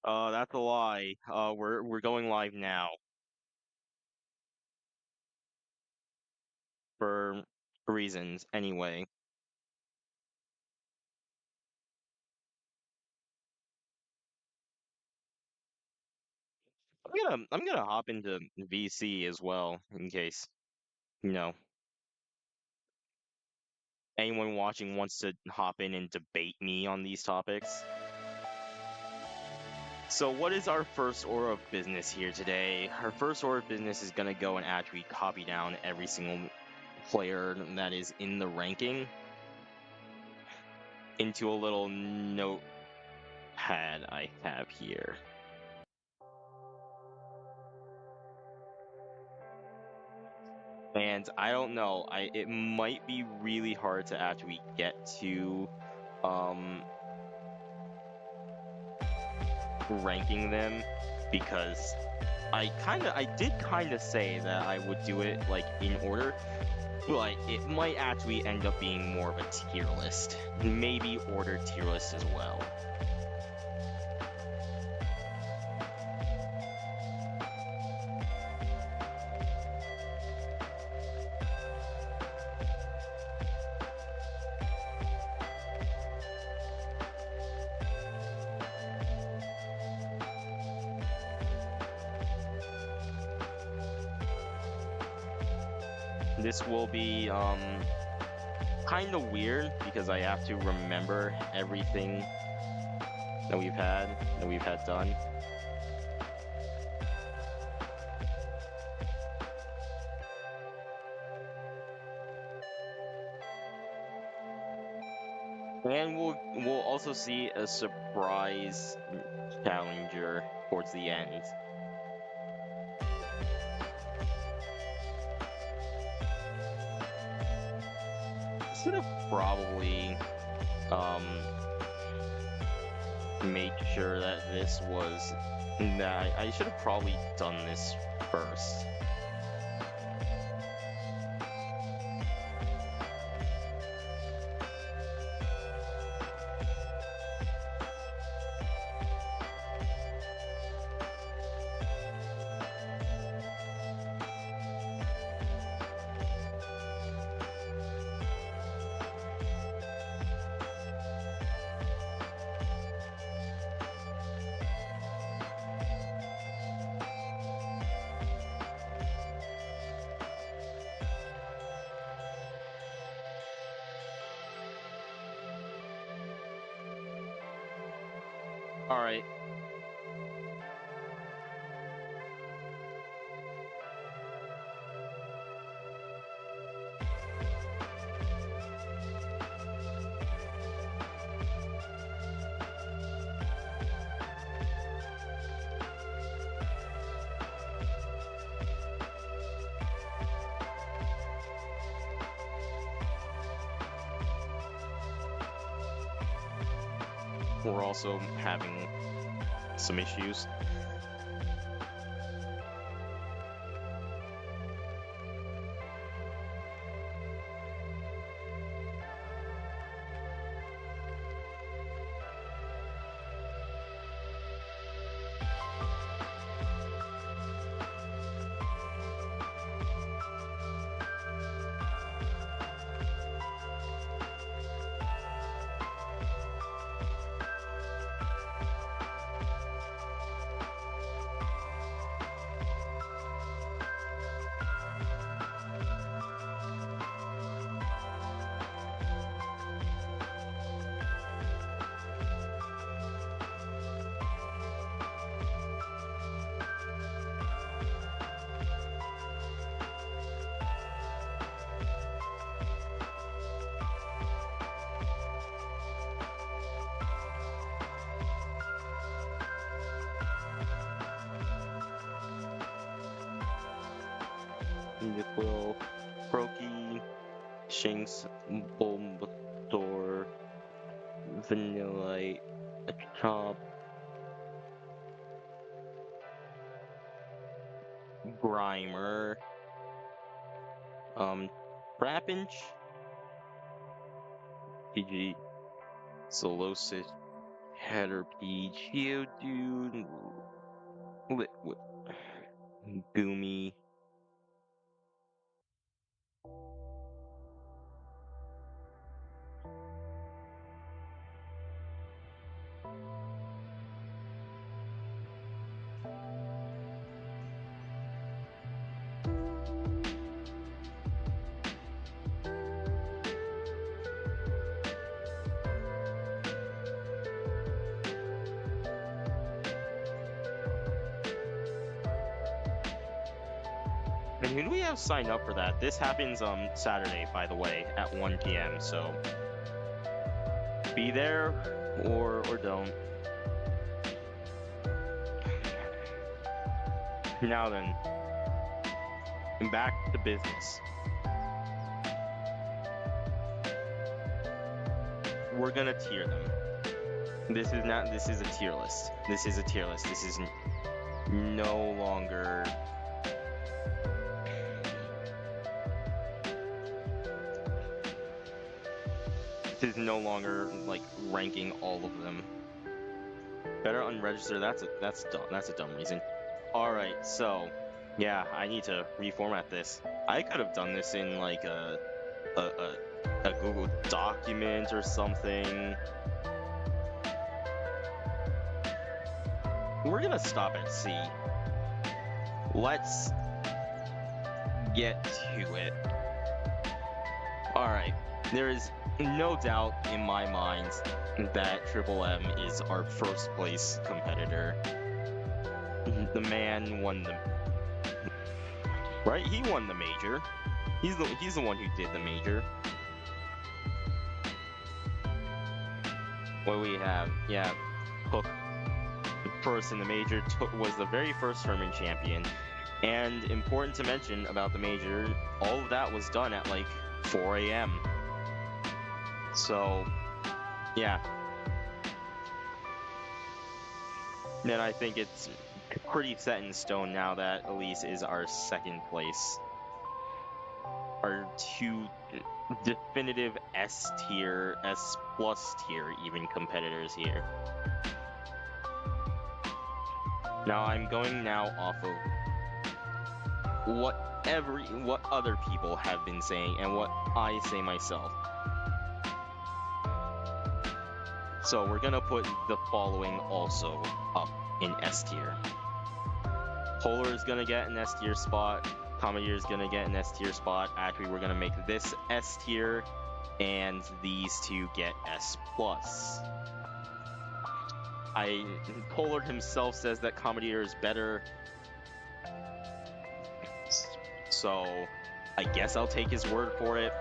That's a lie. We're going live now for reasons anyway. I'm gonna hop into VC as well in case, you know, anyone watching wants to hop in and debate me on these topics. So what is our first order of business here today? Our first order of business is gonna go and actually copy down every single player that is in the ranking into a little notepad I have here. And I don't know, it might be really hard to actually get to um ranking them because I did kinda say that I would do it like in order, but it might actually end up being more of a tier list. Maybe ordered tier list as well. This will be kinda weird because I have to remember everything that we've had done. And we'll also see a surprise challenger towards the end. Should have probably um made sure that this was that I should have probably done this first. All right. We're also having some issues. Nickel, Croaky, Shinx, Bulbasaur, Vanillite, Chop, Grimer, Trapinch, TG Solosis, Header P, Geodude, Liquid, Goomy. And who do we have signed up for that? This happens Saturday, by the way, at 1 p.m. So be there or don't. Now then, back to business. We're gonna tier them. This is a tier list. This is a tier list. This is no longer. This is no longer like ranking all of them. Better unregister. That's dumb. That's a dumb reason. All right, so yeah, I need to reformat this. I could have done this in like a Google document or something. We're gonna stop at C. Let's get to it. All right, there is no doubt in my mind that Triple M is our first place competitor. The man won the right. He won the major. He's the one who did the major. What do we have? Yeah, Hook first in the major was the very first tournament champion. And important to mention about the major, all of that was done at like 4 a.m. So, yeah. Then I think it's pretty set in stone now that Elise is our second place. Our two definitive S tier, S plus tier even competitors here. Now I'm going now off of what other people have been saying and what I say myself. So we're gonna put the following also up in S tier. Polar is gonna get an S tier spot. Commandeer is gonna get an S tier spot. Actually, we're gonna make this S tier, and these two get S plus. Polar himself says that Commandeer is better, so I guess I'll take his word for it.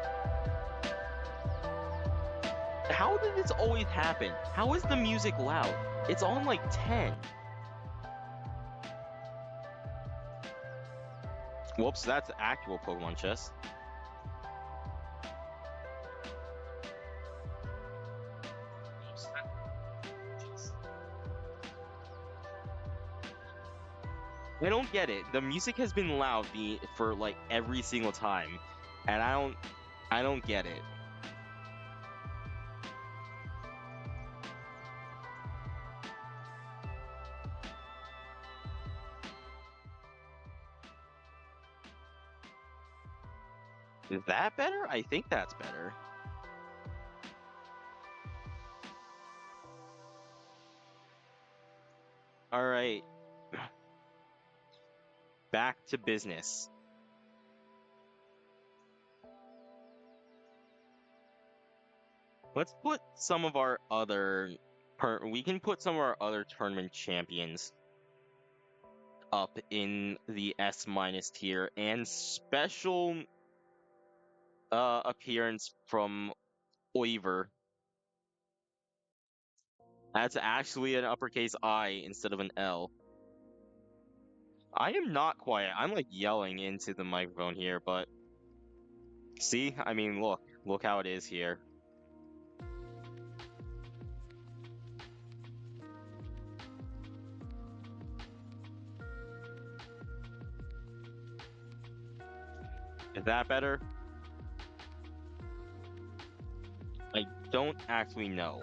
How did this always happen? How is the music loud? It's on like 10. Whoops, that's actual Pokemon chess. I don't get it. The music has been loud for like every single time, and I don't get it. Is that better? I think that's better. All right. Back to business. Let's put some of our other we can put some of our other tournament champions up in the S minus tier, and special appearance from Oiver. That's actually an uppercase I instead of an L. I am not quiet. I'm like yelling into the microphone here, but see, I mean, look how it is here. Is that better? I don't actually know.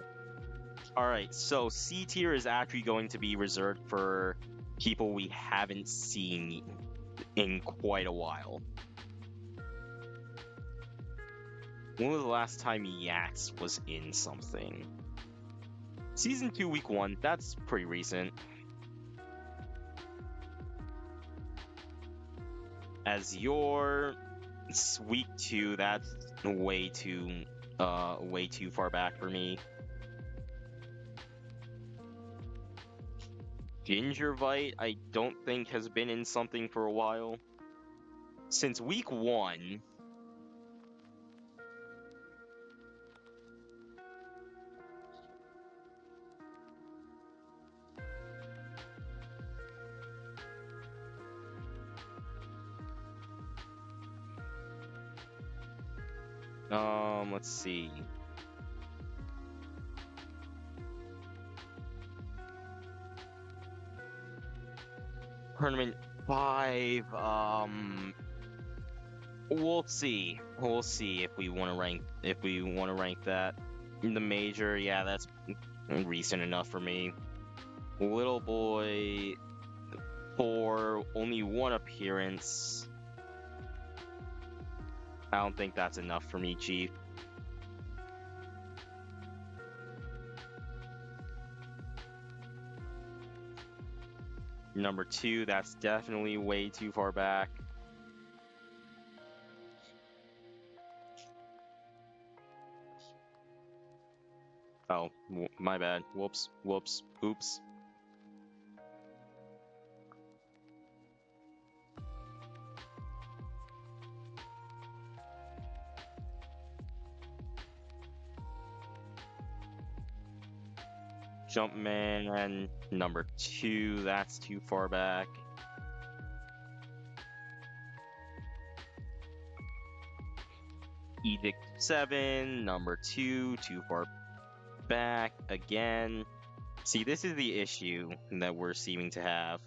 Alright, so C tier is actually going to be reserved for people we haven't seen in quite a while. When was the last time Yax was in something? Season 2, Week 1, that's pretty recent. Azure, Week 2, that's way too far back for me. Gingervite, I don't think has been in something for a while. Since Week 1. Let's see. Tournament 5, we'll see. We'll see if we want to rank that. In the major, yeah, that's recent enough for me. Little boy 4, only one appearance. I don't think that's enough for me, Chief. Number 2, that's definitely way too far back. Oh, my bad. Whoops, whoops, oops. Jumpman, number 2, that's too far back. Edict 7, number 2, too far back again. See, this is the issue that we're seeming to have.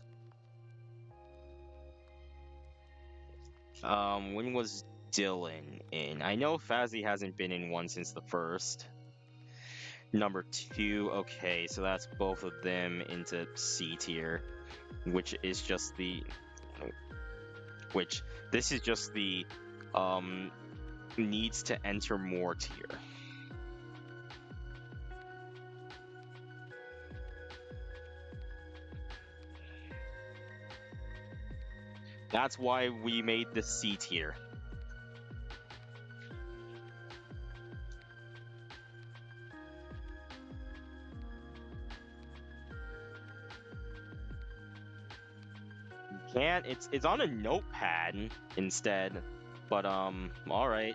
When was Dylan in? I know Fazzy hasn't been in one since the first. Number 2, okay, so that's both of them into C tier, which is just the... this is just the, needs to enter more tier. That's why we made the C tier. Can't, it's on a notepad instead, but all right.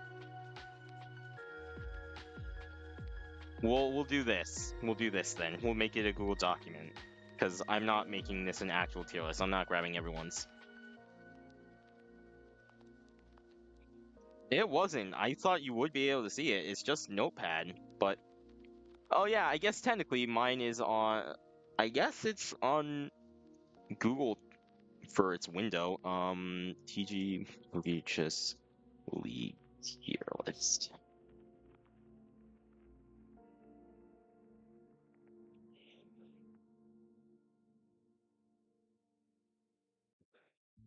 We'll do this. We'll do this then. We'll make it a Google document, because I'm not making this an actual tier list. I'm not grabbing everyone's. It wasn't. I thought you would be able to see it. It's just notepad, but oh yeah, I guess technically mine is on. I guess it's on Google for its window. TG PokeChess League tier list.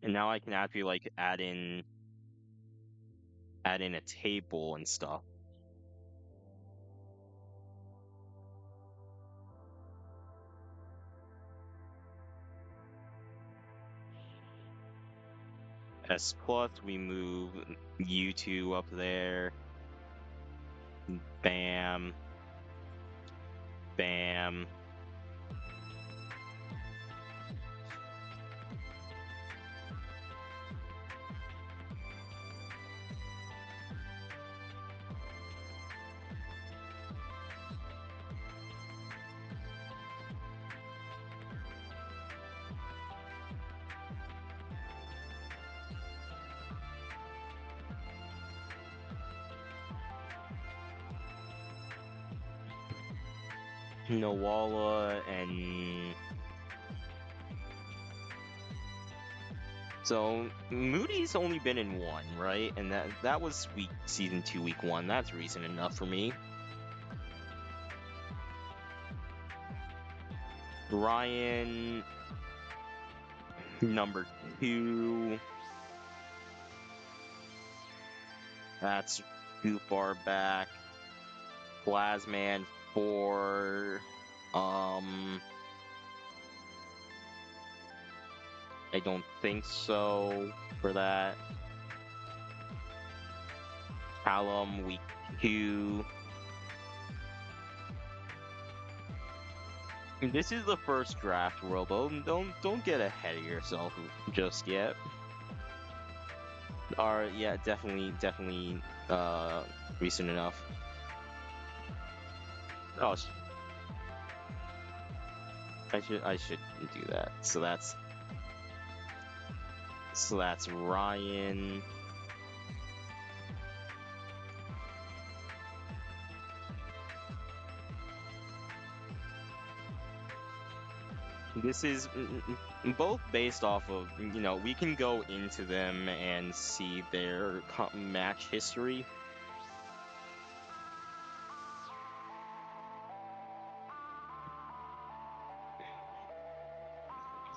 And now I can actually like add in a table and stuff. S plus, we move U2 up there. Bam. Bam. Nawala and so Moody's only been in one, right? And that was season 2, week 1. That's reason enough for me. Ryan, number 2. That's too far back. Plasman 4. I don't think so for that. Callum, week 2. This is the first draft, world. Don't get ahead of yourself just yet. Yeah, definitely, recent enough. Oh, I should do that. So that's Ryan. This is both based off of, we can go into them and see their match history.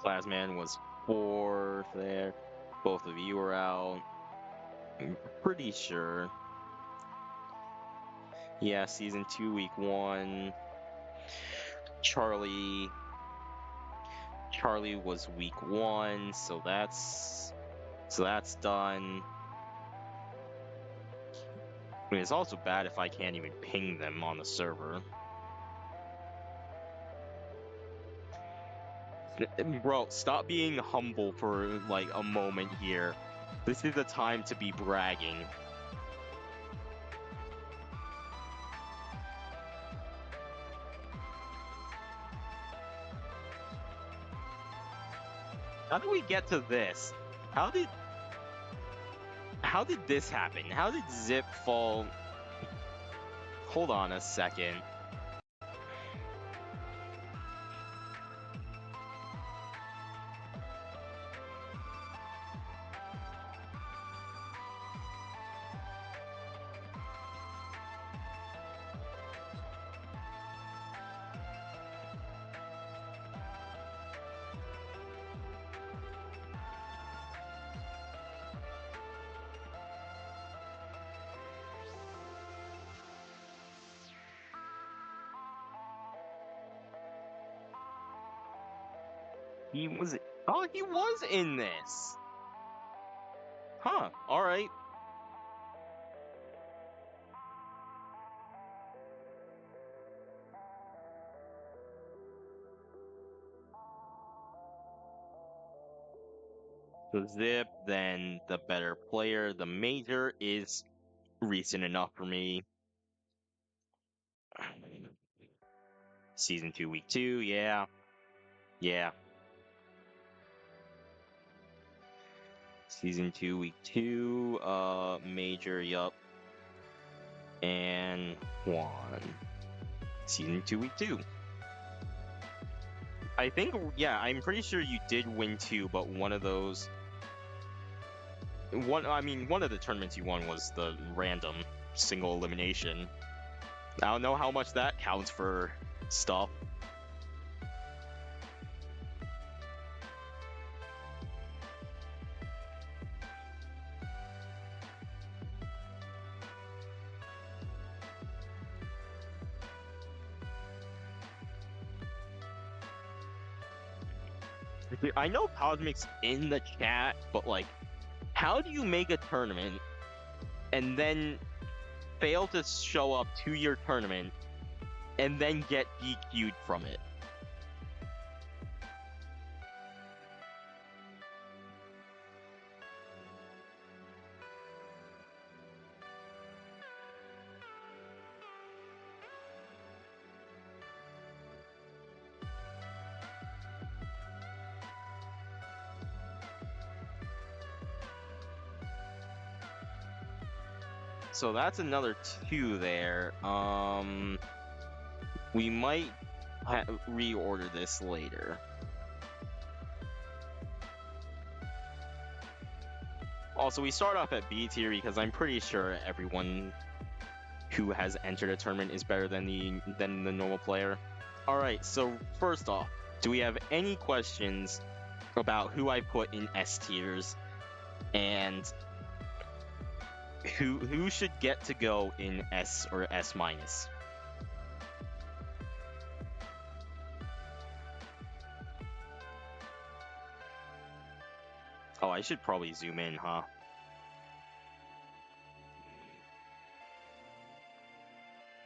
Plasman was 4th there. Both of you were out. I'm pretty sure. Yeah, season 2, week 1. Charlie was week 1, so that's done. I mean, it's also bad if I can't even ping them on the server. Bro, stop being humble for like a moment here. This is the time to be bragging. How did we get to this? How did this happen? How did Zip fall? Hold on a second. He was in this. Huh, alright. So Zip, then the better player. The major is recent enough for me. Season 2, week 2, yeah. Season 2, week 2, major, yup. And 1. Season 2, week 2. I think, yeah, I'm pretty sure you did win 2, but one of those... one of the tournaments you won was the random single elimination. I don't know how much that counts for stuff. I know Cosmic's in the chat, but like, how do you make a tournament and then fail to show up to your tournament and then get DQ'd from it? So that's another 2 there. We might reorder this later. Also, we start off at B tier because I'm pretty sure everyone who has entered a tournament is better than the normal player. All right, so first off, do we have any questions about who I put in S tiers and who should get to go in S or S minus? Oh, I should probably zoom in, huh?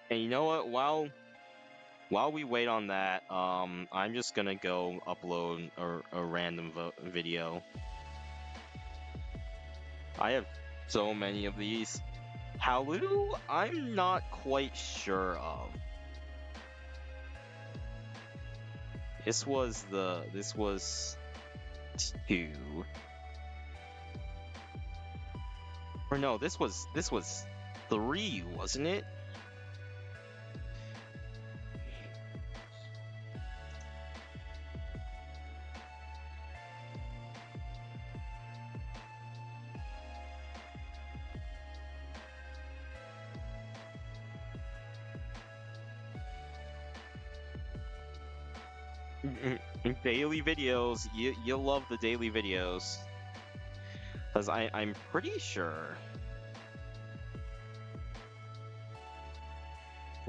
And you know what? While we wait on that, I'm just gonna go upload a random video. I have so many of these. Halu, I'm not quite sure of. This was 2. Or no, this was 3, wasn't it? Daily videos, you love the daily videos. Because I'm pretty sure.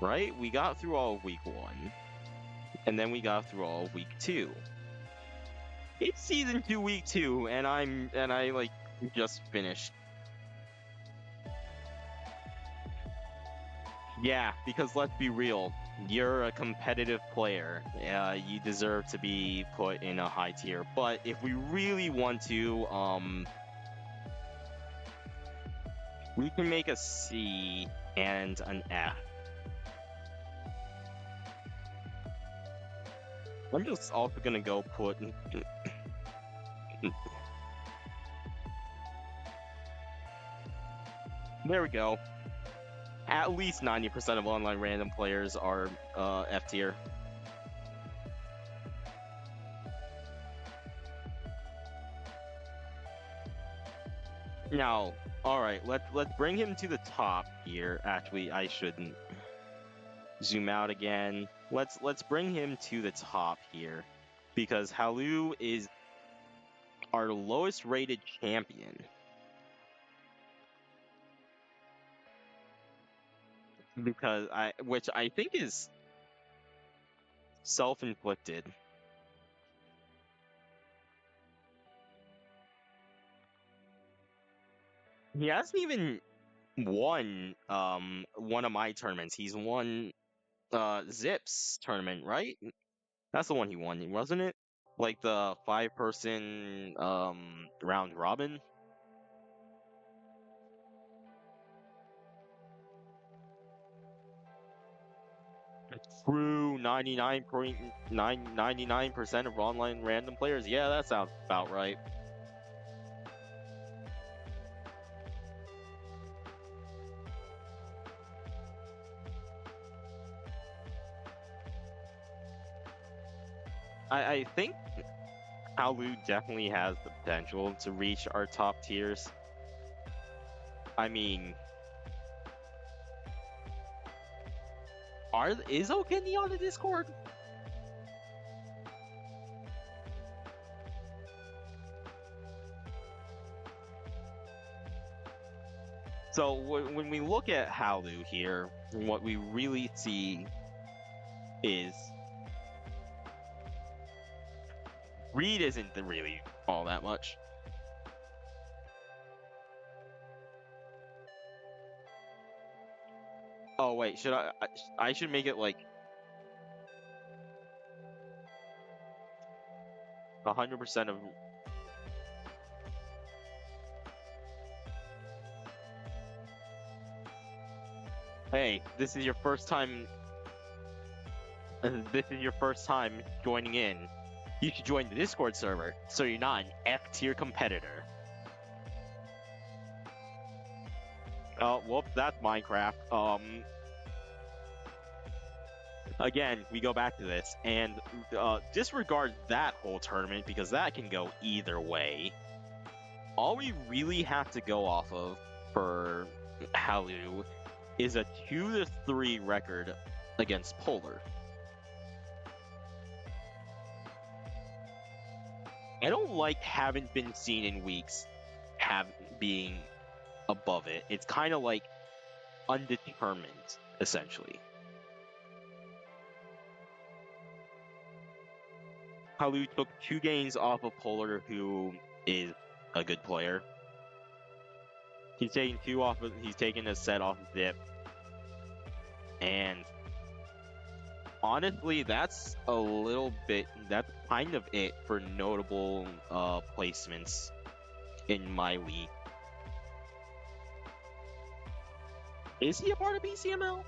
Right? We got through all of week 1. And then we got through all of week 2. It's season 2, week 2, and I like just finished. Yeah, because let's be real, you're a competitive player. You deserve to be put in a high tier. But if we really want to, we can make a C and an F. I'm just also gonna go put. There we go. At least 90% of online random players are F tier. Now, all right, let's bring him to the top here. Actually, I shouldn't zoom out again. Let's bring him to the top here, because Halu is our lowest rated champion. Because which I think is self-inflicted. He hasn't even won one of my tournaments. He's won Zip's tournament, right? That's the one he won, wasn't it? Like the 5-person round robin. True, 99.999% of online random players. Yeah, that sounds about right. I think Halu definitely has the potential to reach our top tiers. I mean, is Okeni on the Discord? So when we look at Halu here, what we really see is Reed isn't really all that much. Oh wait, should I should make it like 100% of. Hey, this is your first time. This is your first time joining in. You should join the Discord server, so you're not an F tier competitor. Oh, whoops, that's Minecraft. Again, we go back to this, and disregard that whole tournament because that can go either way. All we really have to go off of for Halu is a 2-3 record against Polar. I don't like haven't been seen in weeks have being above it. It's kind of like undetermined, essentially. Halu took 2 games off of Polar, who is a good player. He's taking two off of, he's taking a set off of Zip. And honestly, that's that's kind of it for notable placements in my league. Is he a part of BCML?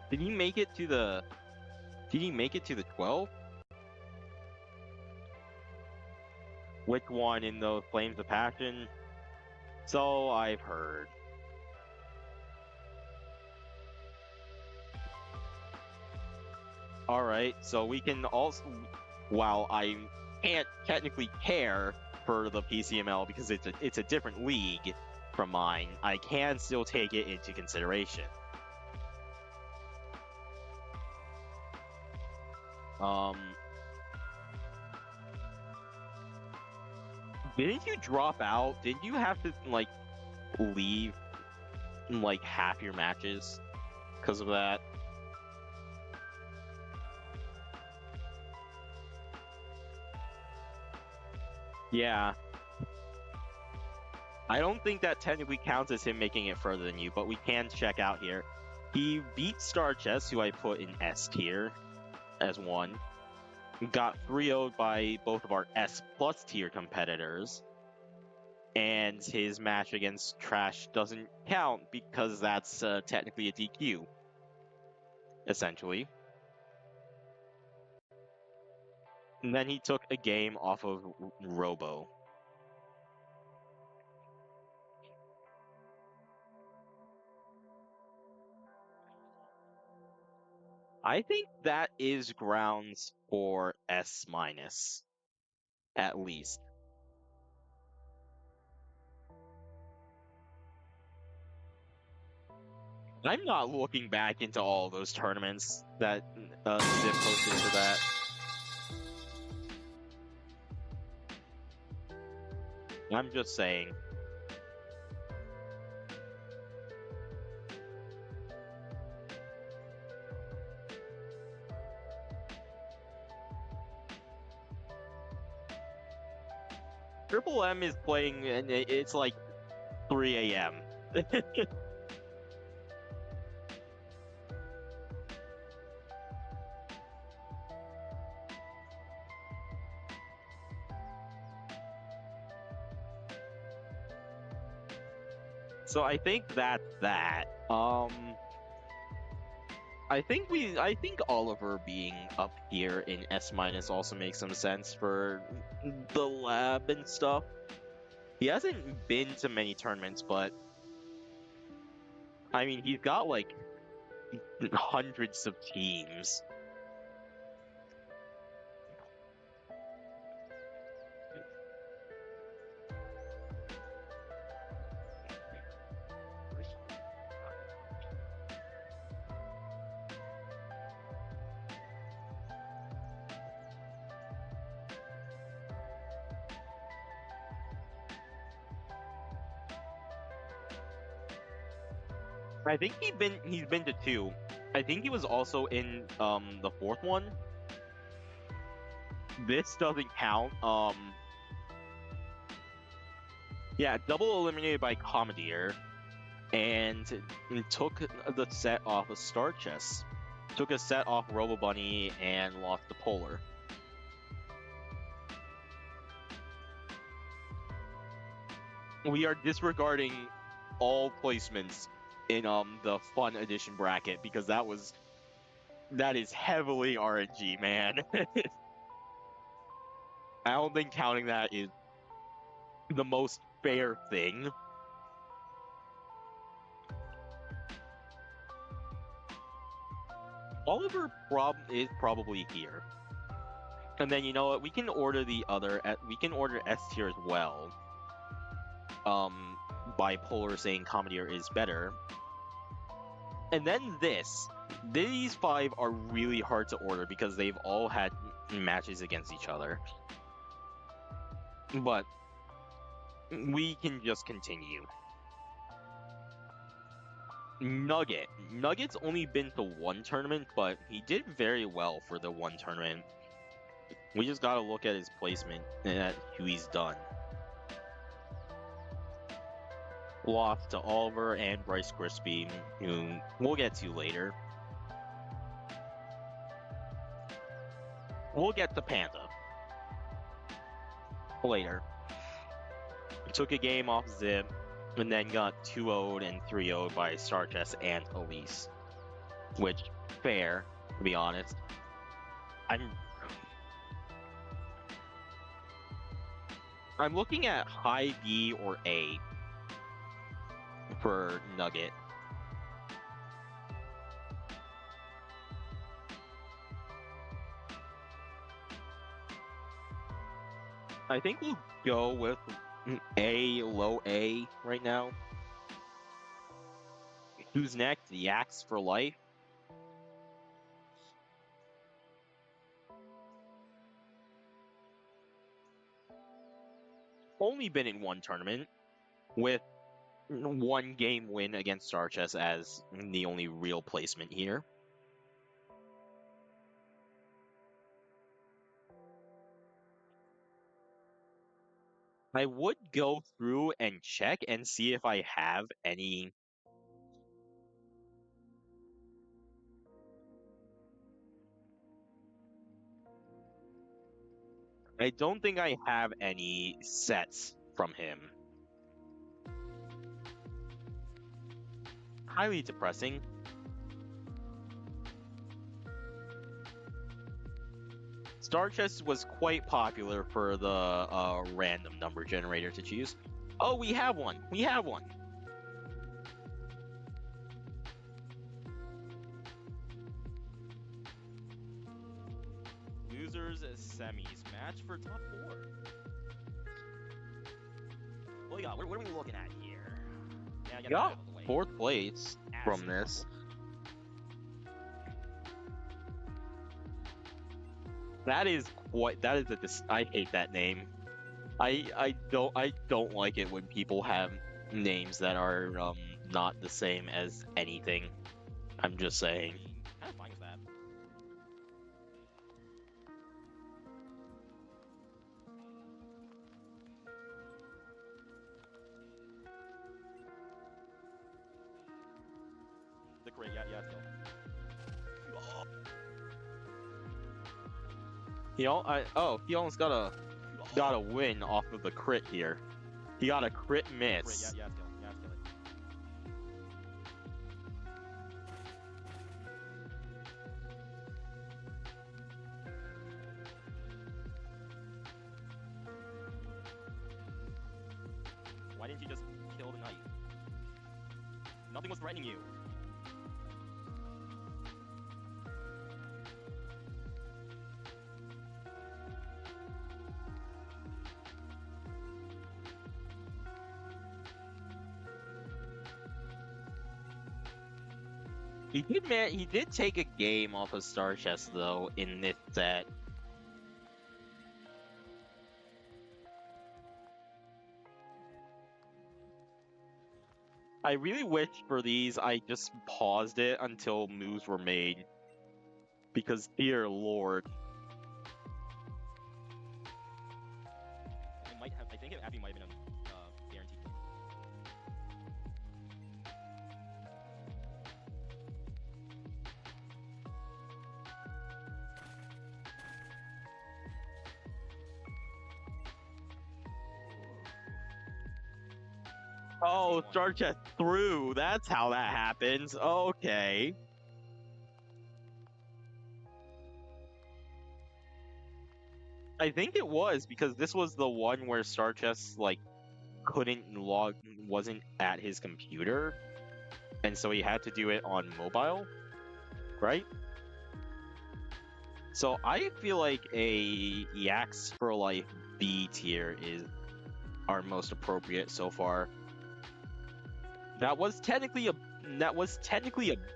Did he make it to the 12? Which one in those Flames of Passion? So I've heard. Alright, so we can also, while I can't technically care for the PCML because it's a different league from mine, I can still take it into consideration. Didn't you drop out? Didn't you have to like leave like half your matches because of that? Yeah. I don't think that technically counts as him making it further than you, but we can check out here. He beat Star Chess, who I put in S tier as one. Got 3-0'd by both of our S plus tier competitors. And his match against Trash doesn't count because that's technically a DQ, essentially. And then he took a game off of Robo. I think that is grounds for S minus, at least. I'm not looking back into all those tournaments that Zip posted for that. I'm just saying. Triple M is playing, and it's like 3 a.m. So I think that's that. I think Oliver being up here in S minus also makes some sense for the lab and stuff. He hasn't been to many tournaments, but I mean he's got like hundreds of teams. I think he's been to 2. I think he was also in the 4th one. This doesn't count. Yeah, double eliminated by Commandeer, and took the set off of Star Chess. Took a set off Robo Bunny and lost to Polar. We are disregarding all placements in the fun edition bracket because that is heavily RNG, man. I don't think counting that is the most fair thing. Oliver is probably here. And then you know what? We can order we can order S tier as well. Bipolar saying Commandeer is better. And then this. These five are really hard to order because they've all had matches against each other. But we can just continue. Nugget. Nugget's only been to one tournament, but he did very well for the one tournament. We just gotta look at his placement and at who he's done. Lost to Oliver and Bryce Crispy, whom we'll get to later. We'll get to Panda later. Took a game off Zip, and then got 2-0'd and 3-0'd by Starchess and Elise. Which, fair, to be honest. I'm looking at high B or A for Nugget. I think we'll go with A, low A right now. Who's next? Yaks for life. Only been in one tournament with one game win against Starchess as the only real placement here. I would go through and check and see if I have any. I don't think I have any sets from him. Highly depressing. Starchess was quite popular for the random number generator to choose. Oh, we have one. We have one. Losers semis match for top 4. What we got? What are we looking at here? Yeah, get that out of the way. 4th place from this. That is I hate that name. I don't like it when people have names that are not the same as anything. I'm just saying. Kind of fine with that. The crit, yeah, let's go. He almost got a win off of the crit here. He got a crit miss. Yeah, let's kill it. Why didn't you just kill the knight? Nothing was threatening you. He did take a game off of Starchess though in this set. I really wish for these I just paused it until moves were made. Because dear lord. I think Abby might have been a guaranteed. Oh, Starchess through. That's how that happens. Okay. I think it was because this was the one where Starchess wasn't at his computer, and so he had to do it on mobile, right? So I feel like a Yaks for Life B tier is our most appropriate so far. That was technically a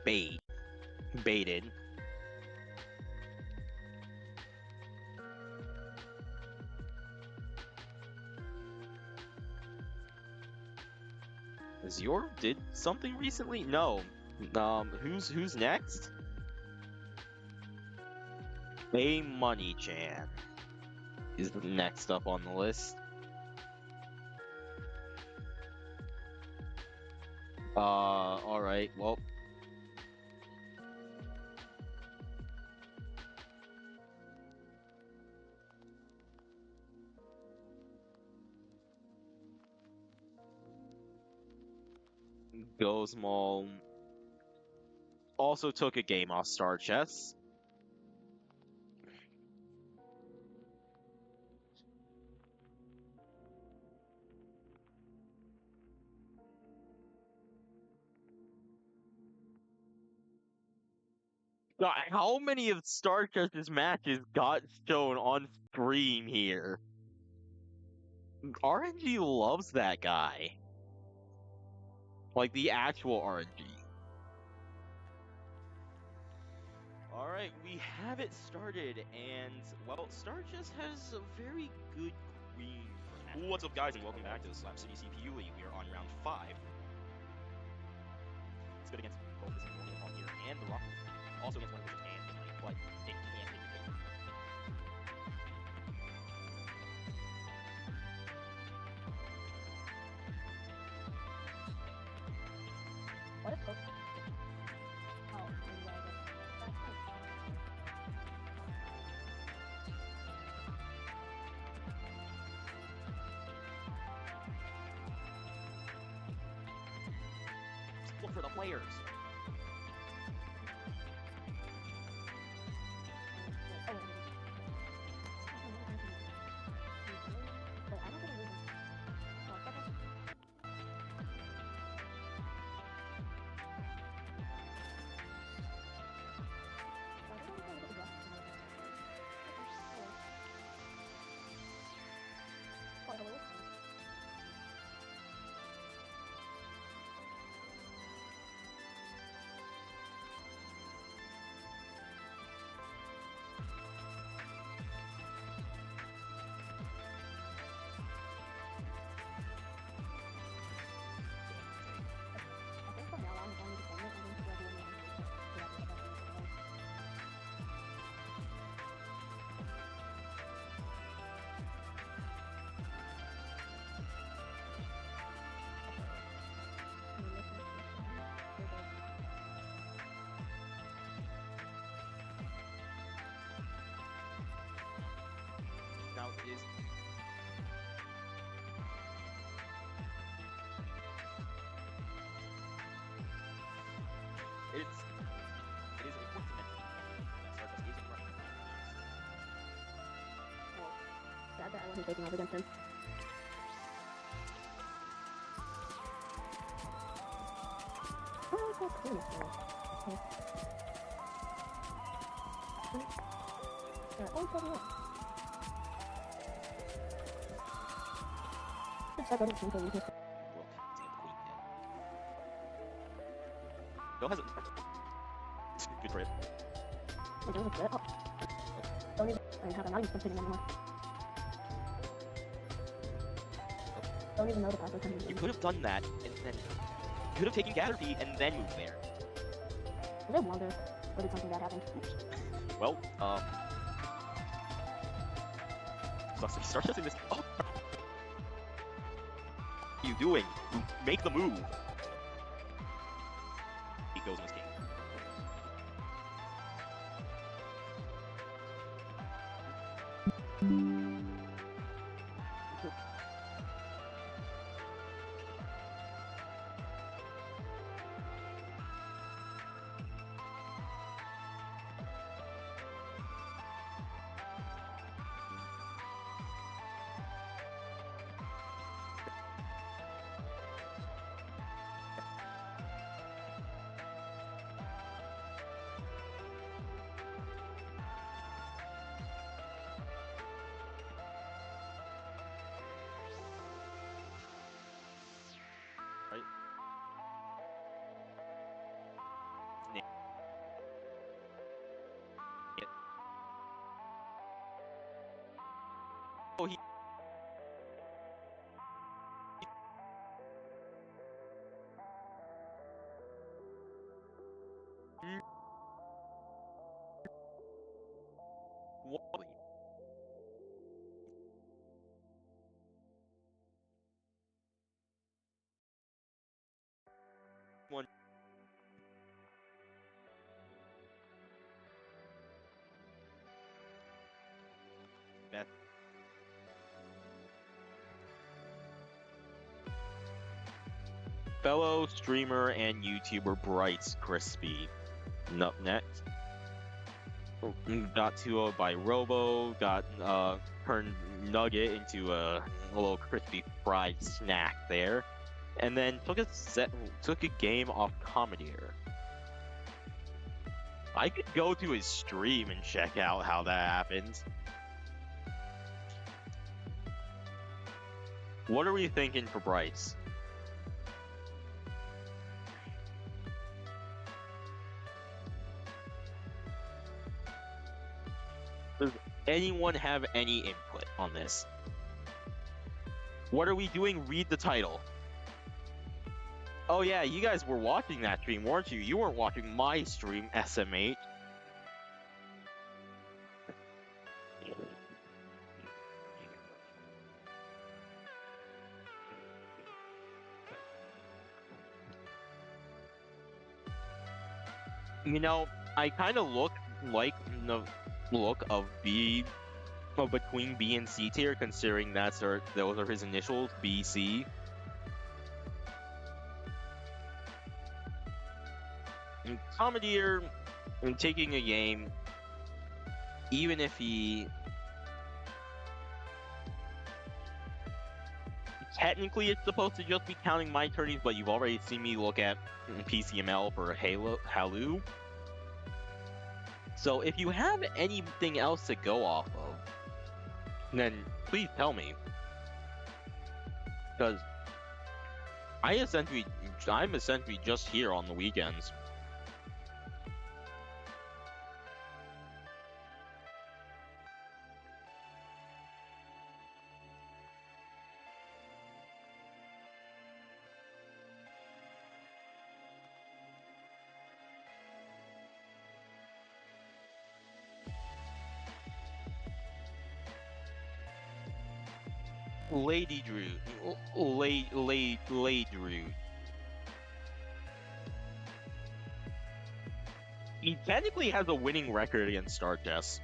bait, Baited. Azure did something recently? No. Who's next? A Money Chan is next up on the list. All right. Well, Gozmal also took a game off Star Chess. God, how many of Star Chess's matches got shown on screen here? RNG loves that guy. Like the actual RNG. Alright, we have it started, and, well, Star Chess has a very good queen for that. What's up, guys, and welcome back to the Slap City CPU League. We are on round 5. It's good against both the single and here and the rock. Also against one of which can hit money, but it can't hit the thing. What if Poke? Oh, maybe I guess. Look for the players. But I don't think I'm losing. Oh, second. Now, is... It is important to mention that Star Chess isn't running. Well, sad that I wasn't taking off against him. Oh, it's so cool. Okay. Oh, so yeah. It's like I didn't think I was here. Bill has it. Good for him. I don't regret. Oh. Don't even. I'm not even complaining anymore. Don't even know the password. You could have done that, and then you could have taken Gatherby and then moved there. I did wonder, or did something bad happen? Well, Star Chess in this. Oh. What are you doing? You make the move. He goes in his game. One best fellow streamer and YouTuber Brights Crispy. Up next. Got 2-0 by Robo, got turned Nugget into a little crispy fried snack there, and then took a game off Commandeer. I could go to his stream and check out how that happens. What are we thinking for Bryce? Does anyone have any input on this? What are we doing? Read the title. Oh yeah, you guys were watching that stream, weren't you? You weren't watching my stream, SMH. You know, I kind of look like the look of between B and C tier, considering those are his initials, B, C. And Commandeer, taking a game, even if he technically it's supposed to just be counting my turnies, but you've already seen me look at PCML for Halu. So if you have anything else to go off of, then please tell me. Because I'm essentially just here on the weekends. Lady Drew. Lady Drew. He technically has a winning record against Star Chess.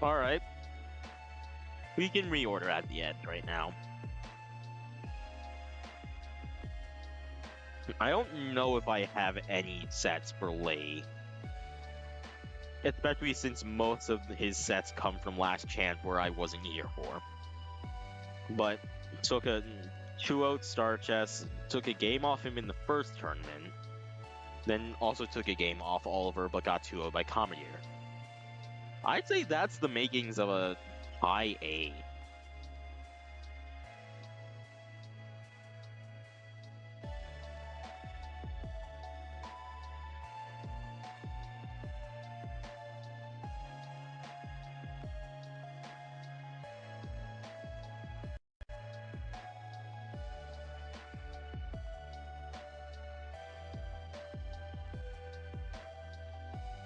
Alright. We can reorder at the end right now. I don't know if I have any sets for Lei. Especially since most of his sets come from Last Chance, where I wasn't here for. But took a 2-0 Star Chess, took a game off him in the first tournament, then also took a game off Oliver, but got 2-0 by Commandeer. I'd say that's the makings of a high A.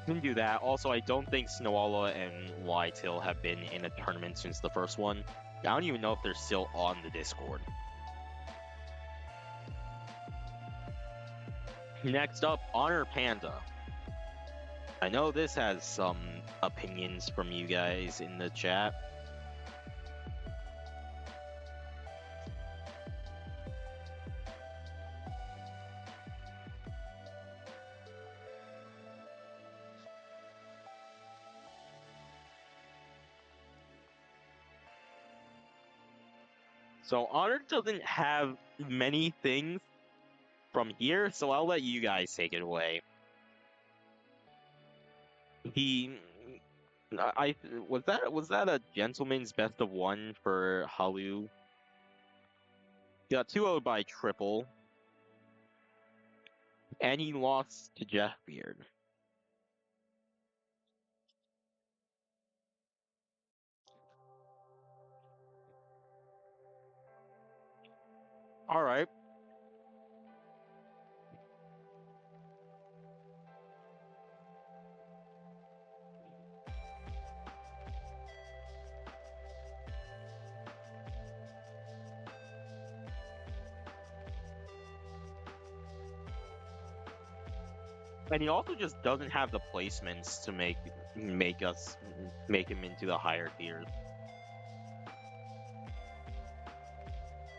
Can do that. Also, I don't think Snowalla and Ytil have been in a tournament since the first one. I don't even know if they're still on the Discord. Next up, Honor Panda. I know this has some opinions from you guys in the chat. So Honor doesn't have many things from here, so I'll let you guys take it away. Was that a gentleman's best of one for Halu? Got 2-0 by triple, and he lost to Jeff Beard. All right. And he also just doesn't have the placements to make him into the higher tiers.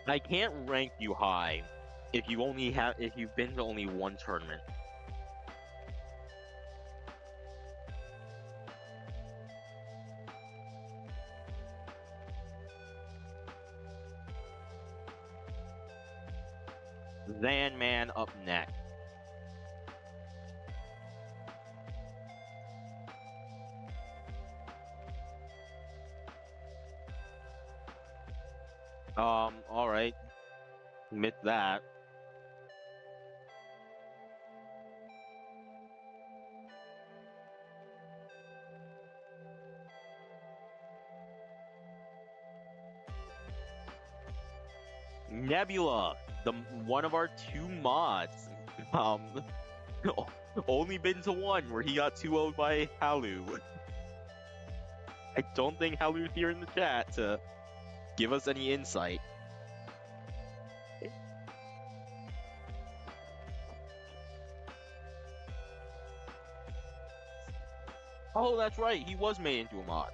I can't rank you high if you've been to only one tournament. Zan Man up next. All right. Admit that. Nebula, the one of our two mods. Um, only been to one where he got 2-0'd by Halu. I don't think Halu's here in the chat to give us any insight. Oh, that's right. He was made into a mod.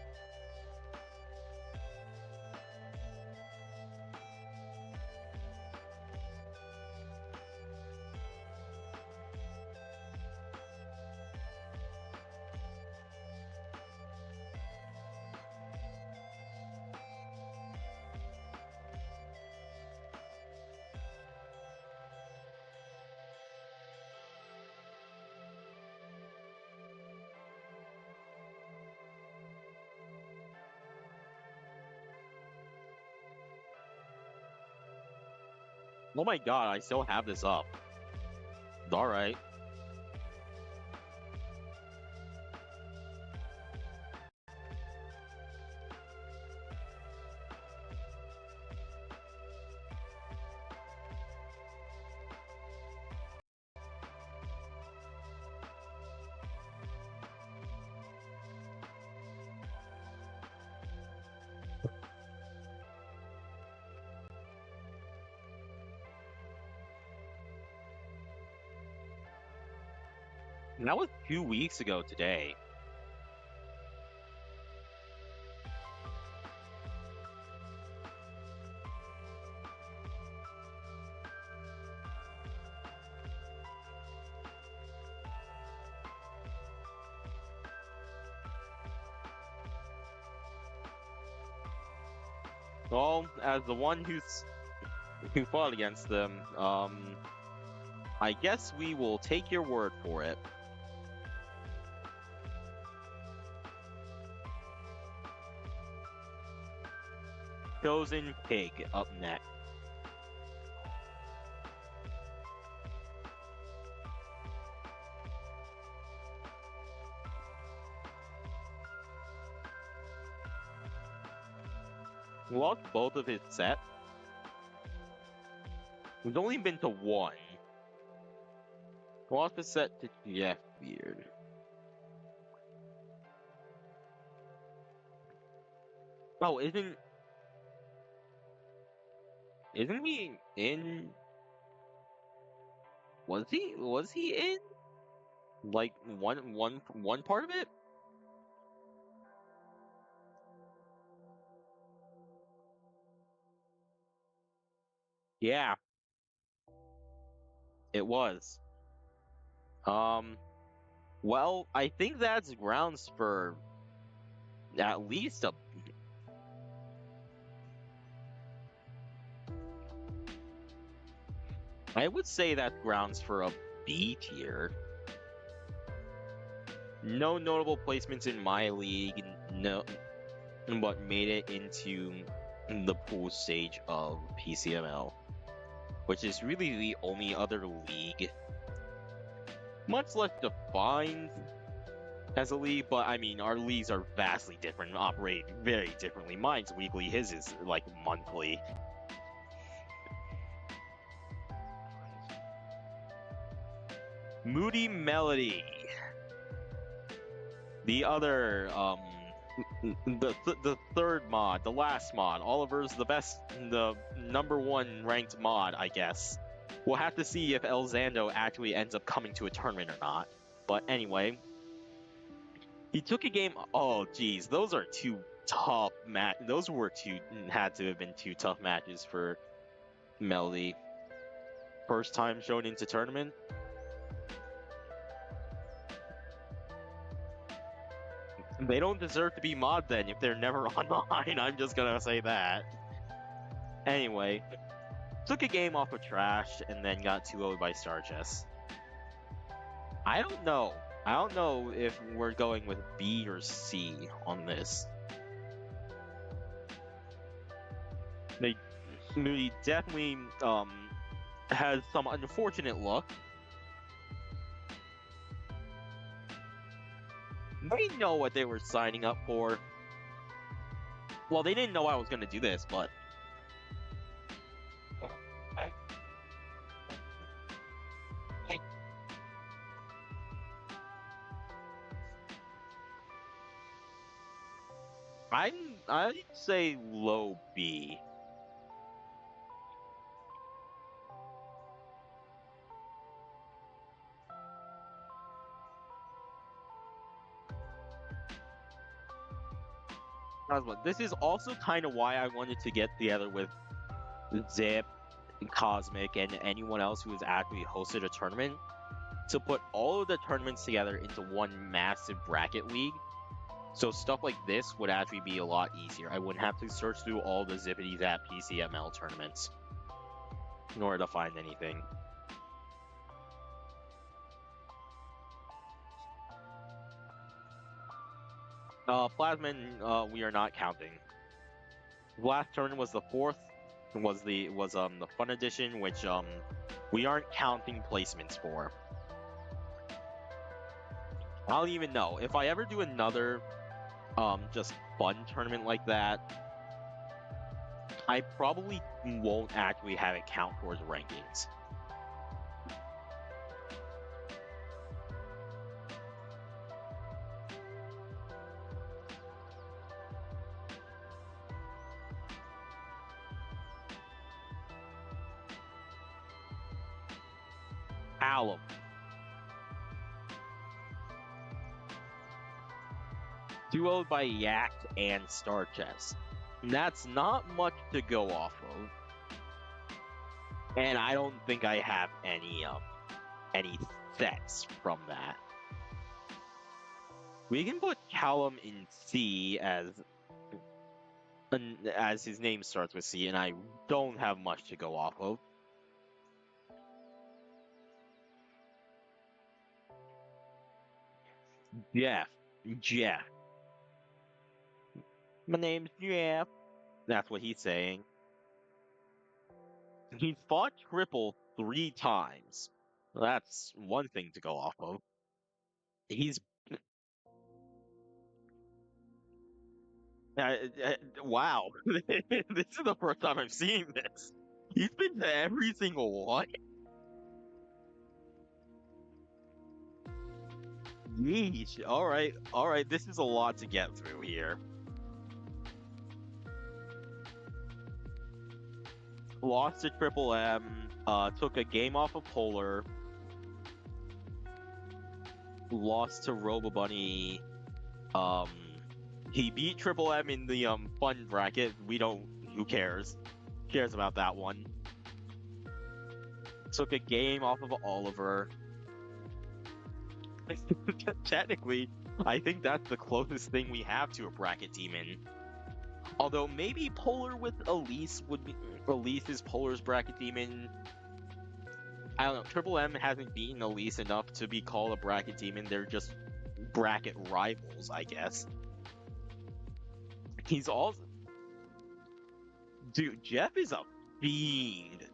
Oh my god, I still have this up. All right. And that was 2 weeks ago today. Well, as the one who fought against them, I guess we will take your word for it. Chosen Pig up next. We lost both of his sets. We've only been to one. We lost the set to Jeff Beard. Oh, isn't he in? Was he in? Like one part of it? Yeah, it was. Um, well, I think that's grounds for at least a. I would say that's grounds for a B tier. No notable placements in my league. No, but made it into the pool stage of PCML, which is really the only other league, much less defined as a league. But I mean, our leagues are vastly different and operate very differently. Mine's weekly, his is like monthly. Moody Melody. The other, the third mod, the last mod. Oliver's the best, the #1 ranked mod, I guess. We'll have to see if Elzando actually ends up coming to a tournament or not. But anyway, he took a game. Oh, geez, those are two tough Those had to have been two tough matches for Melody. First time shown into tournament. They don't deserve to be mod then if they're never online. I'm just gonna say that. Anyway, took a game off of Trash and then got 2-0'd by Star Chess. I don't know. I don't know if we're going with B or C on this. He definitely has some unfortunate luck. They know what they were signing up for. Well, they didn't know I was going to do this, but I'd say low B. This is also kind of why I wanted to get together with Zip, Cosmic, and anyone else who has actually hosted a tournament to put all of the tournaments together into one massive bracket league. So stuff like this would actually be a lot easier. I wouldn't have to search through all the Zippity Zap PCML tournaments in order to find anything. Plasmin, we are not counting. Last tournament was the fourth. Was the fun edition, which we aren't counting placements for. I don't even know if I ever do another just fun tournament like that. I probably won't actually have it count towards rankings. Alum. Duoed by Yak and Star Chess. That's not much to go off of. And I don't think I have any sets from that. We can put Callum in C as his name starts with C, and I don't have much to go off of. Jeff. My name's Jeff. That's what he's saying. He's fought triple 3 times. That's one thing to go off of. He's wow. This is the first time I've seen this. He's been to every single one. Yeesh. All right. This is a lot to get through here. Lost to Triple M. Took a game off of Polar. Lost to Robobunny. He beat Triple M in the fun bracket. Who cares? Who cares about that one? Took a game off of Oliver. Technically, I think that's the closest thing we have to a bracket demon. Although maybe Polar with Elise would be Elise is Polar's bracket demon. I don't know. Triple M hasn't beaten Elise enough to be called a bracket demon. They're just bracket rivals, I guess. He's also... Dude, Jeff is a fiend.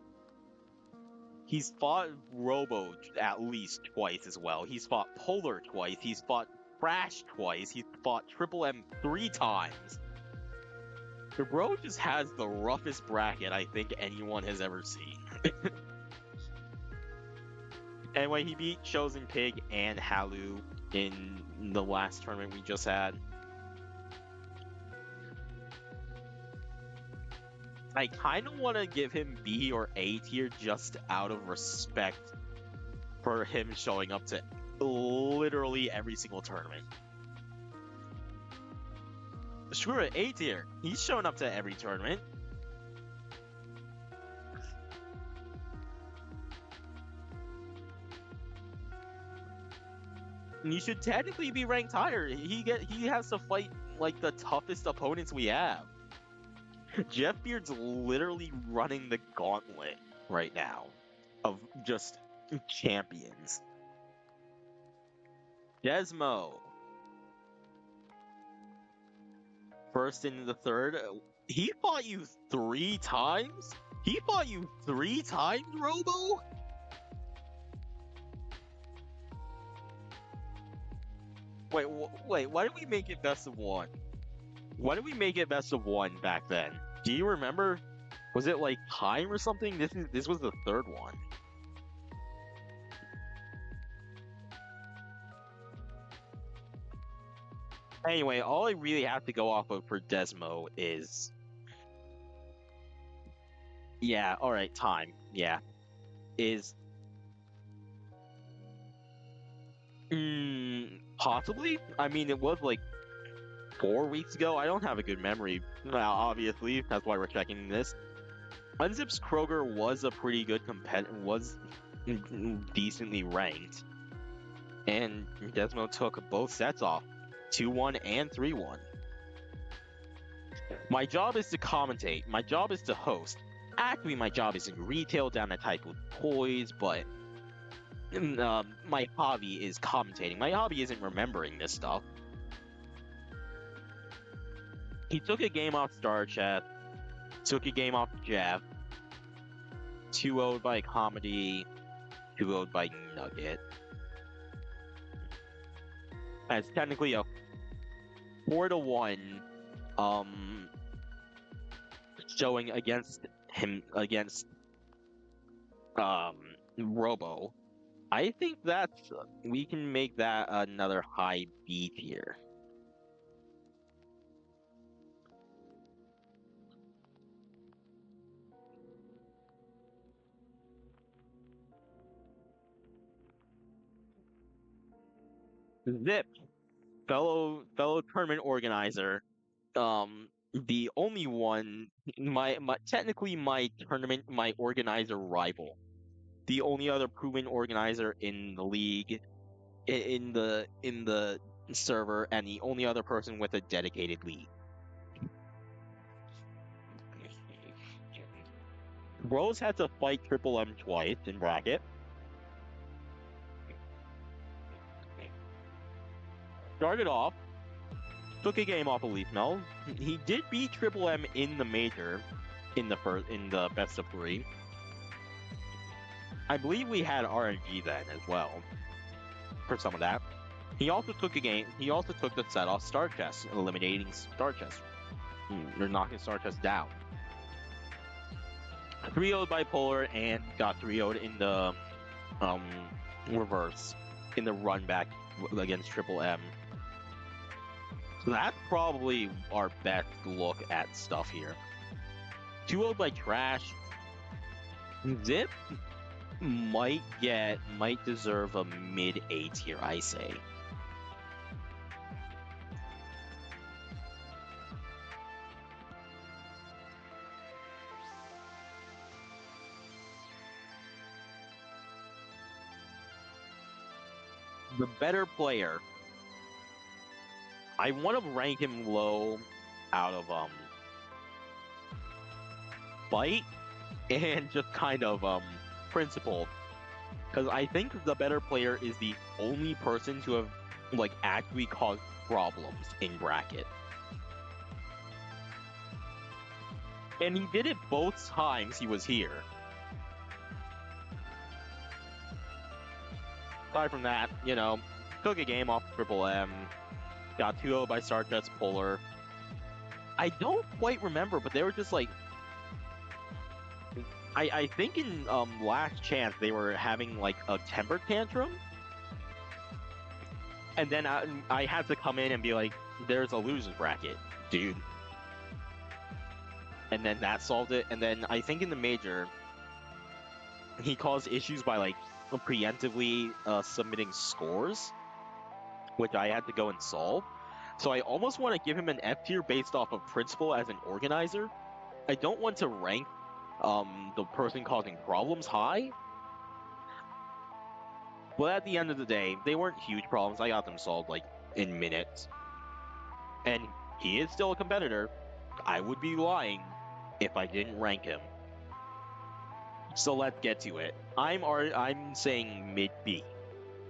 He's fought Robo at least twice as well. He's fought Polar twice. He's fought Crash twice. He's fought Triple M 3 times. The bro just has the roughest bracket I think anyone has ever seen. Anyway, he beat Chosen Pig and Halu in the last tournament we just had. I kind of want to give him B or A tier just out of respect for him showing up to literally every single tournament. Screw it, A tier. He's shown up to every tournament. You should technically be ranked higher. He has to fight like the toughest opponents we have. Jeff Beard's literally running the gauntlet right now of just champions. Desmo. First into the third. He fought you 3 times? He fought you 3 times, Robo? Wait, why did we make it best of 1? Why did we make it best of 1 back then? Do you remember? Was it like time or something? This was the 3rd one. Anyway, all I really have to go off of for Desmo is... Yeah, alright, time. Yeah. Is... possibly? I mean, it was like 4 weeks ago. I don't have a good memory. Well, obviously, that's why we're checking this. Unzip's Kroger was a pretty good was decently ranked. And Desmo took both sets off. 2-1 and 3-1. My job is to commentate. My job is to host. Actually, my job is in retail down at Type with Toys, but my hobby is commentating. My hobby isn't remembering this stuff. He took a game off Star Chef, took a game off Jeff, 2-0'd by Comedy, 2-0'd by Nugget. That's technically a 4-1 showing against him against Robo. I think we can make that another high B tier. Zip, fellow tournament organizer, the only one, technically my organizer rival, the only other proven organizer in the league, in the server, and the only other person with a dedicated league. Rose had to fight Triple M twice in bracket. Started off, took a game off of Leaf Mel. He did beat Triple M in the major, in the best of 3. I believe we had RNG then as well for some of that. He also took the set off Star Chess, eliminating Star Chess. Or knocking Star Chess down. 3-0'd bipolar and got 3-0'd in the reverse in the run back against Triple M. So that's probably our best look at stuff here. 2-0'd by Trash. Zip might deserve a mid A tier, I say. The better player, I want to rank him low out of fight and just kind of principle, because I think the better player is the only person to have like actually caused problems in bracket, and he did it both times he was here. Aside from that, took a game off Triple M, got 2-0 by Star Chess Polar. I don't quite remember, but they were just like, I think in Last Chance they were having like a temper tantrum, and then I had to come in and be like, "There's a loser's bracket, dude," and then that solved it. And then I think in the major, he caused issues by like preemptively submitting scores, which I had to go and solve. So I almost want to give him an F tier based off of principle as an organizer. I don't want to rank the person causing problems high, but at the end of the day, they weren't huge problems. I got them solved like in minutes. And he is still a competitor. I would be lying if I didn't rank him. So let's get to it. I'm saying mid B.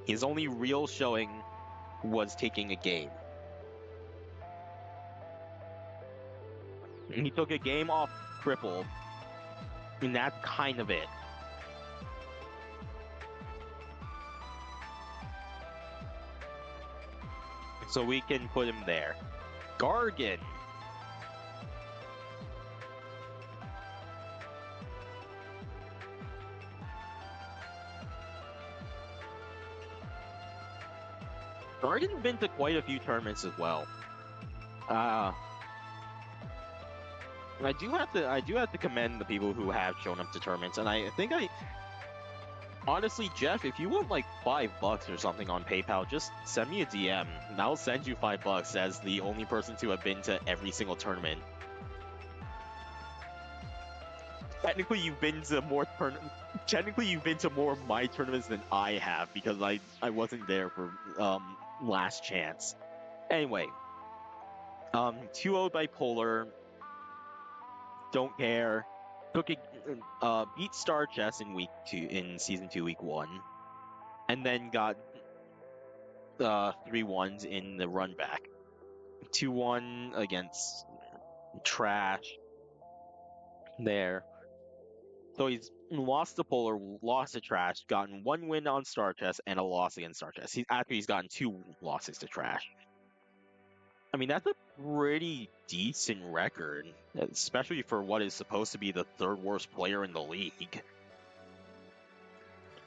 His only real showing was taking a game. He took a game off triple, and that's kind of it. So we can put him there. Gargan. Gargan's been to quite a few tournaments as well. I do have to commend the people who have shown up to tournaments, and I think honestly, Jeff, if you want like $5 or something on PayPal, just send me a DM and I'll send you $5 as the only person to have been to every single tournament. Technically, you've been to more of my tournaments than I have because I wasn't there for last chance. Anyway, 2-0 bipolar. Don't care. Beat Star Chess in season 2, week 1, and then got 3-1s in the run back. 2-1 against Trash there. So he's lost to Polar, lost to Trash, gotten 1 win on Star Chess, and a loss against Star Chess. After he's gotten 2 losses to Trash. I mean, that's a pretty decent record, especially for what is supposed to be the 3rd worst player in the league.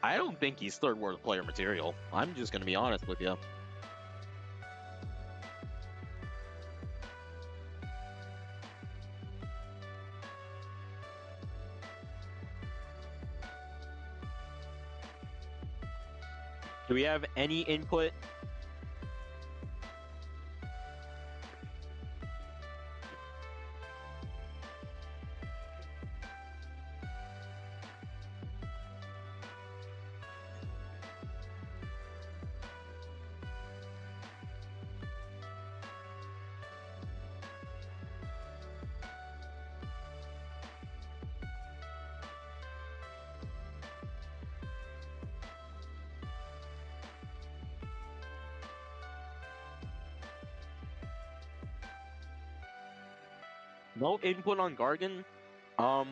I don't think he's 3rd worst player material. I'm just going to be honest with you. Do we have any input? No input on Gargan? I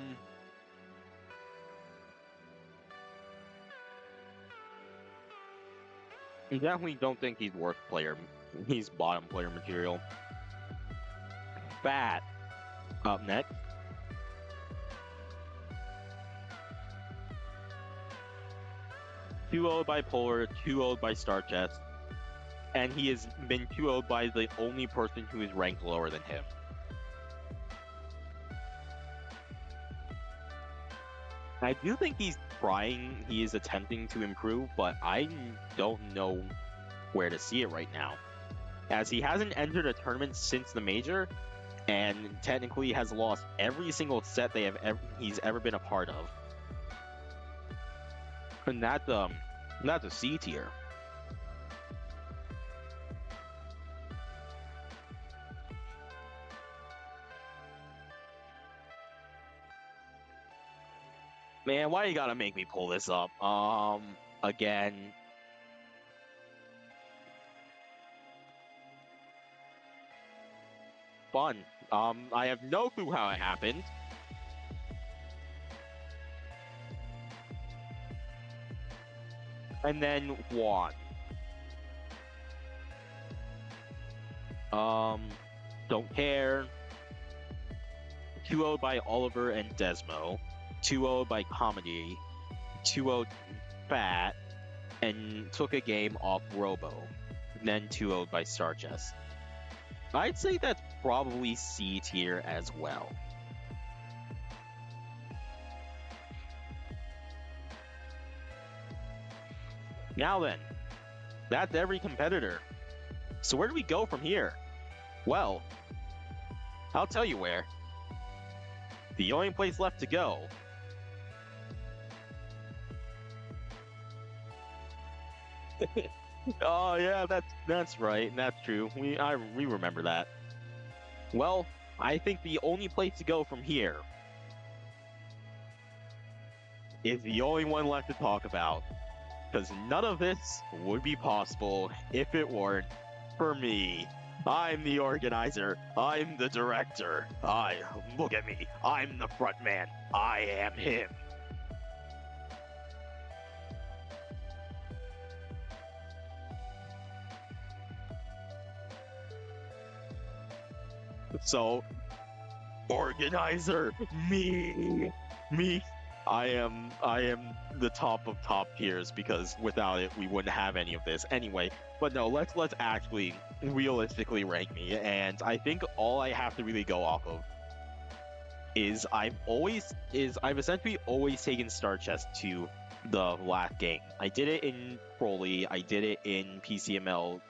definitely don't think he's worst player. He's bottom player material. Fat. Up next. Two-0 by Polar, 2-0 by Star Chess, and he has been 2-0 by the only person who is ranked lower than him. I do think he's trying, he is attempting to improve, but I don't know where to see it right now. As he hasn't entered a tournament since the major, and technically has lost every single set he's ever been a part of. And that's a C tier. Man, why you gotta make me pull this up? Again. Fun. I have no clue how it happened. And then won. Don't care. 2-0 by Oliver and Desmo. 2-0 by Comedy. 2-0 Fat. and took a game off Robo, then 2-0'd by StarChess. I'd say that's probably C tier as well. Now then, that's every competitor. So where do we go from here? Well, I'll tell you where. The only place left to go oh yeah, that's right. That's true. We remember that. Well, I think the only place to go from here is the only one left to talk about. Because none of this would be possible if it weren't for me. I'm the organizer. I'm the director. Look at me. I'm the front man. I am him. So, organizer, me. I am the top of top tiers because without it we wouldn't have any of this anyway. But no, let's actually realistically rank me, and I think all I have to really go off of is I've essentially always taken StarChess to the last game. I did it in Crowley, I did it in PCML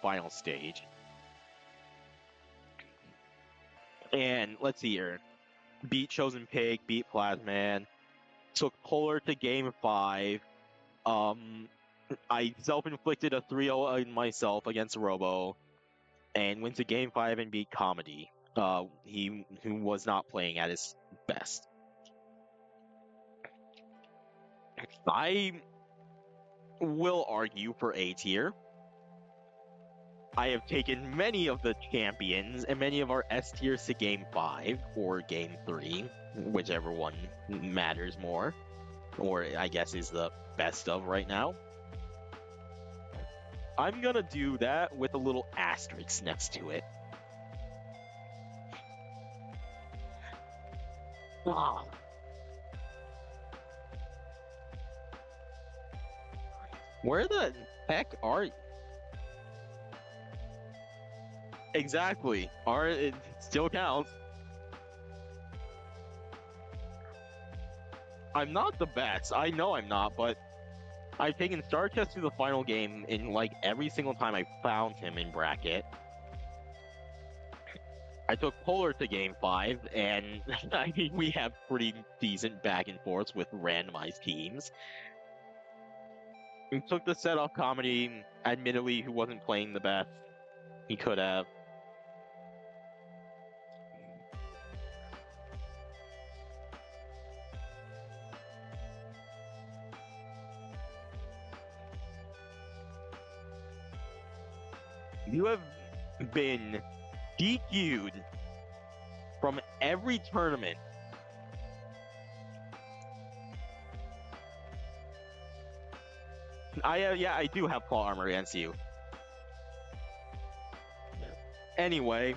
final stage. And let's see here. Beat Chosen Pig, beat Plasman, took Polar to game 5. I self-inflicted a 3-0 on myself against Robo, and went to game 5 and beat Comedy. He who was not playing at his best. I will argue for A tier. I have taken many of the champions and many of our S tiers to game 5 or game 3, whichever one matters more, or I guess is the best of right now. I'm gonna do that with a little asterisk next to it. Ah. Where the heck are you? Exactly. It still counts. I'm not the best. I know I'm not, but I've taken StarChess to the final game in like every single time I found him in bracket. I took Polar to game 5, and I mean, we have pretty decent back and forths with randomized teams. We took the set off Comedy, admittedly, who wasn't playing the best. He could have. You have been DQ'd from every tournament. I do have claw armor against you. Anyway,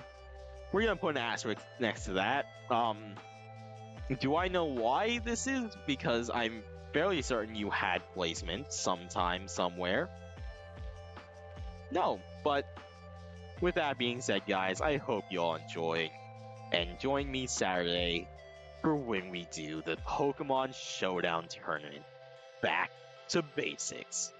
we're gonna put an asterisk next to that. Do I know why this is? Because I'm fairly certain you had placement sometime, somewhere. No, but with that being said, guys, I hope you all enjoy, and join me Saturday for when we do the Pokemon Showdown Tournament. Back to basics.